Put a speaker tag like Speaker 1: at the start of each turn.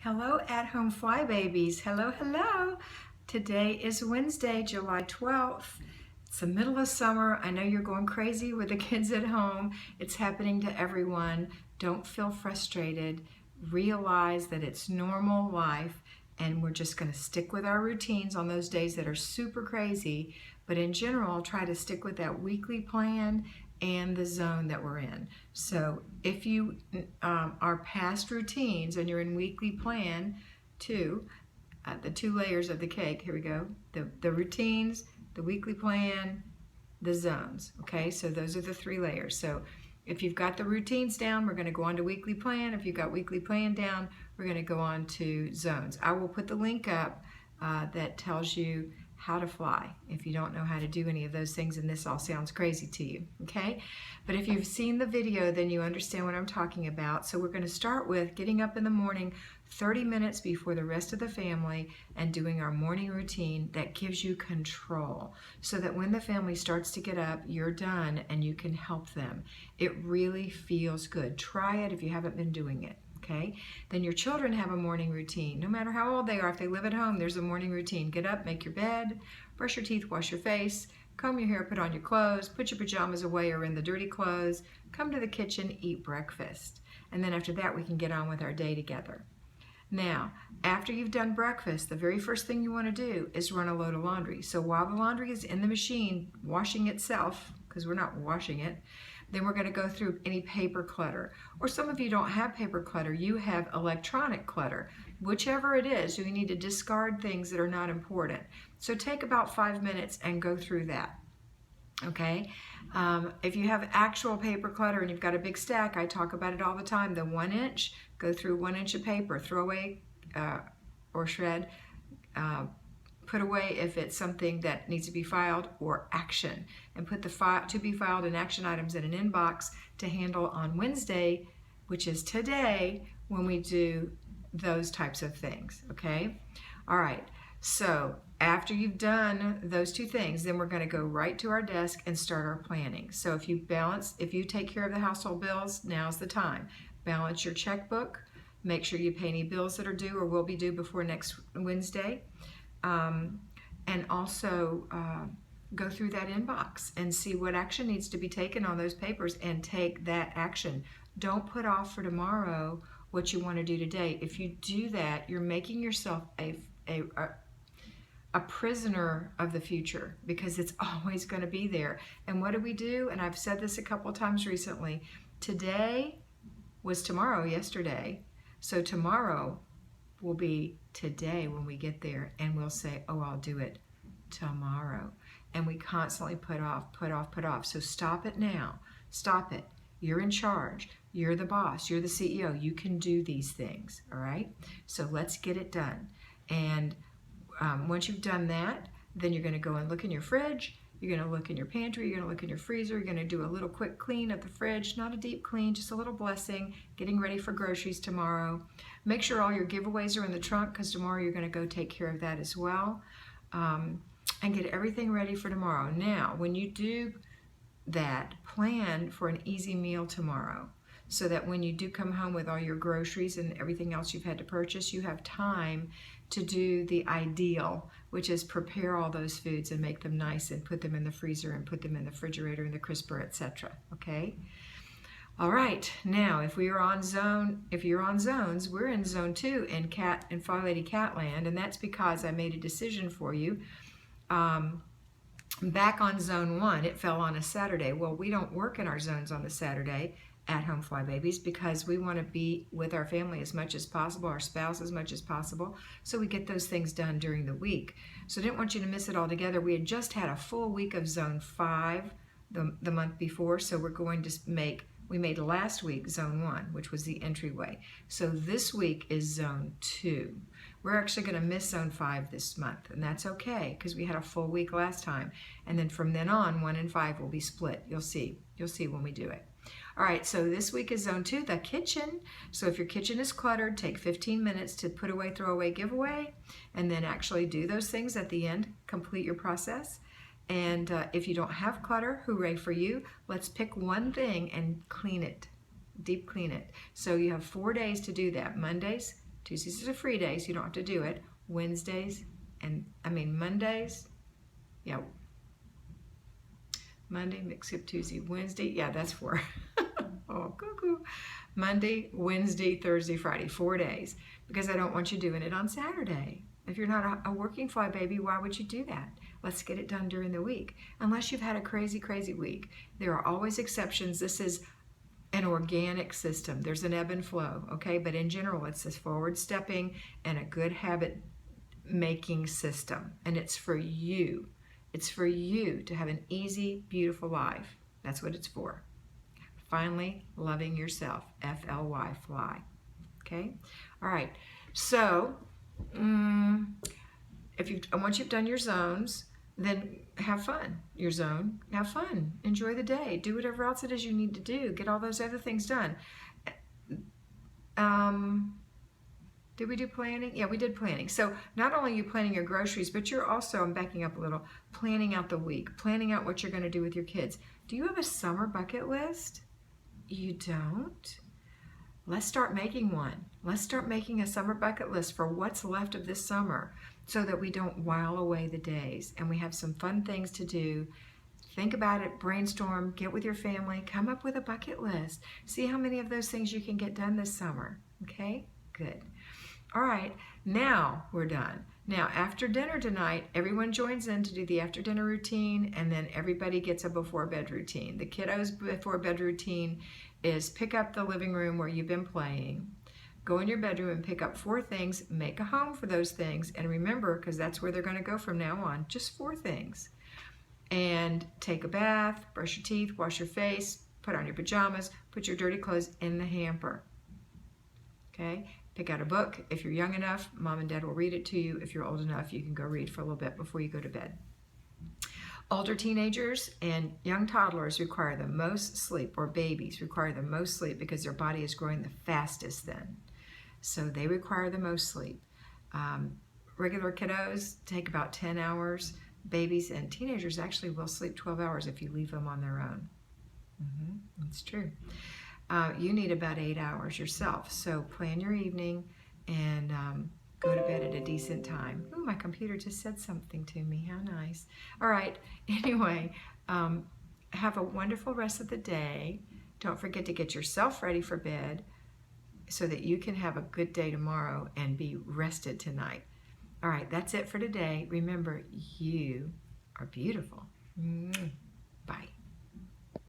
Speaker 1: Hello at-home Flybabies. Hello, hello. Today is Wednesday, July 12th. It's the middle of summer. I know you're going crazy with the kids at home. It's happening to everyone. Don't feel frustrated. Realize that it's normal life and we're just going to stick with our routines on those days that are super crazy. But in general, try to stick with that weekly plan and the zone that we're in. So if you are past routines and you're in weekly plan two, the two layers of the cake, here we go, the routines, the weekly plan, the zones, okay? So those are the three layers. So if you've got the routines down, we're gonna go on to weekly plan. If you've got weekly plan down, we're gonna go on to zones. I will put the link up that tells you how to fly if you don't know how to do any of those things and this all sounds crazy to you, okay? But if you've seen the video, then you understand what I'm talking about. So we're going to start with getting up in the morning 30 minutes before the rest of the family and doing our morning routine that gives you control so that when the family starts to get up, you're done and you can help them. It really feels good. Try it if you haven't been doing it. Okay, then your children have a morning routine. No matter how old they are, if they live at home, there's a morning routine. Get up, make your bed, brush your teeth, wash your face, comb your hair, put on your clothes, put your pajamas away or in the dirty clothes, come to the kitchen, eat breakfast. And then after that, we can get on with our day together. Now, after you've done breakfast, the very first thing you want to do is run a load of laundry. So while the laundry is in the machine washing itself, because we're not washing it, then we're going to go through any paper clutter. Or some of you don't have paper clutter, you have electronic clutter. Whichever it is, you need to discard things that are not important. So take about 5 minutes and go through that. Okay, if you have actual paper clutter and you've got a big stack, I talk about it all the time. The 1 inch, go through 1 inch of paper, throw away or shred, put away if it's something that needs to be filed, or action, and put the to be filed and action items in an inbox to handle on Wednesday, which is today, when we do those types of things. Okay, all right, so after you've done those two things, then we're going to go right to our desk and start our planning. So if you take care of the household bills, now's the time. Balance your checkbook, make sure you pay any bills that are due or will be due before next Wednesday, and also go through that inbox and see what action needs to be taken on those papers and take that action. Don't put off for tomorrow what you want to do today. If you do that, you're making yourself a prisoner of the future, because it's always going to be there. And what do? And I've said this a couple of times recently. Today was tomorrow yesterday. So tomorrow will be today when we get there, and we'll say, oh, I'll do it tomorrow. And we constantly put off. So stop it now. Stop it. You're in charge. You're the boss. You're the CEO. You can do these things, all right? So let's get it done. And once you've done that, then you're going to go and look in your fridge, you're going to look in your pantry, you're going to look in your freezer, you're going to do a little quick clean of the fridge, not a deep clean, just a little blessing, getting ready for groceries tomorrow. Make sure all your giveaways are in the trunk, because tomorrow you're going to go take care of that as well, and get everything ready for tomorrow. Now, when you do that, plan for an easy meal tomorrow, so that when you do come home with all your groceries and everything else you've had to purchase, you have time to do the ideal, which is prepare all those foods and make them nice and put them in the freezer and put them in the refrigerator and the crisper, etc. Okay? All right, now if you're on zones, we're in zone 2 in FlyLady Kat land, and that's because I made a decision for you. Back on zone 1, it fell on a Saturday. Well, we don't work in our zones on a Saturday at home Flybabies, because we want to be with our family as much as possible, our spouse as much as possible, so we get those things done during the week. So I didn't want you to miss it all together. We had just had a full week of zone 5 the month before, so we're going to we made last week zone 1, which was the entryway. So this week is zone 2. We're actually going to miss zone 5 this month, and that's okay, because we had a full week last time. And then from then on, 1 and 5 will be split. You'll see when we do it. All right, so this week is zone 2, the kitchen. So if your kitchen is cluttered, take 15 minutes to put away, throw away, give away, and then actually do those things at the end, complete your process. And if you don't have clutter, hooray for you. Let's pick one thing and clean it, deep clean it. So you have 4 days to do that: Mondays, Tuesdays is a free day, so you don't have to do it. Mondays, yeah, Monday, mix up Tuesday, Wednesday, yeah, that's 4. Oh, cuckoo. Monday, Wednesday, Thursday, Friday, 4 days, because I don't want you doing it on Saturday. If you're not a working fly baby, why would you do that? Let's get it done during the week. Unless you've had a crazy, crazy week. There are always exceptions. This is an organic system. There's an ebb and flow, okay? But in general, it's this forward stepping and a good habit making system. And it's for you. It's for you to have an easy, beautiful life. That's what it's for. Finally, loving yourself. F-L-Y, fly. Okay? All right. So, once you've done your zones, then have fun. Your zone, have fun. Enjoy the day. Do whatever else it is you need to do. Get all those other things done. Did we do planning? Yeah, we did planning. So not only are you planning your groceries, but you're also, I'm backing up a little, planning out the week, planning out what you're going to do with your kids. Do you have a summer bucket list? You don't? Let's start making one. Let's start making a summer bucket list for what's left of this summer so that we don't while away the days and we have some fun things to do. Think about it, brainstorm, get with your family, come up with a bucket list. See how many of those things you can get done this summer. Okay? Good. All right, now we're done. Now, after dinner tonight, everyone joins in to do the after dinner routine, and then everybody gets a before bed routine. The kiddos' before bed routine is pick up the living room where you've been playing, go in your bedroom and pick up 4 things, make a home for those things, and remember, because that's where they're going to go from now on, just 4 things. And take a bath, brush your teeth, wash your face, put on your pajamas, put your dirty clothes in the hamper. Okay? Pick out a book. If you're young enough, mom and dad will read it to you. If you're old enough, you can go read for a little bit before you go to bed. Older teenagers and young toddlers require the most sleep, or babies require the most sleep because their body is growing the fastest then. So they require the most sleep. Regular kiddos take about 10 hours. Babies and teenagers actually will sleep 12 hours if you leave them on their own. That's true. You need about 8 hours yourself. So plan your evening and go to bed at a decent time. Ooh, my computer just said something to me. How nice. All right. Anyway, have a wonderful rest of the day. Don't forget to get yourself ready for bed so that you can have a good day tomorrow and be rested tonight. All right. That's it for today. Remember, you are beautiful.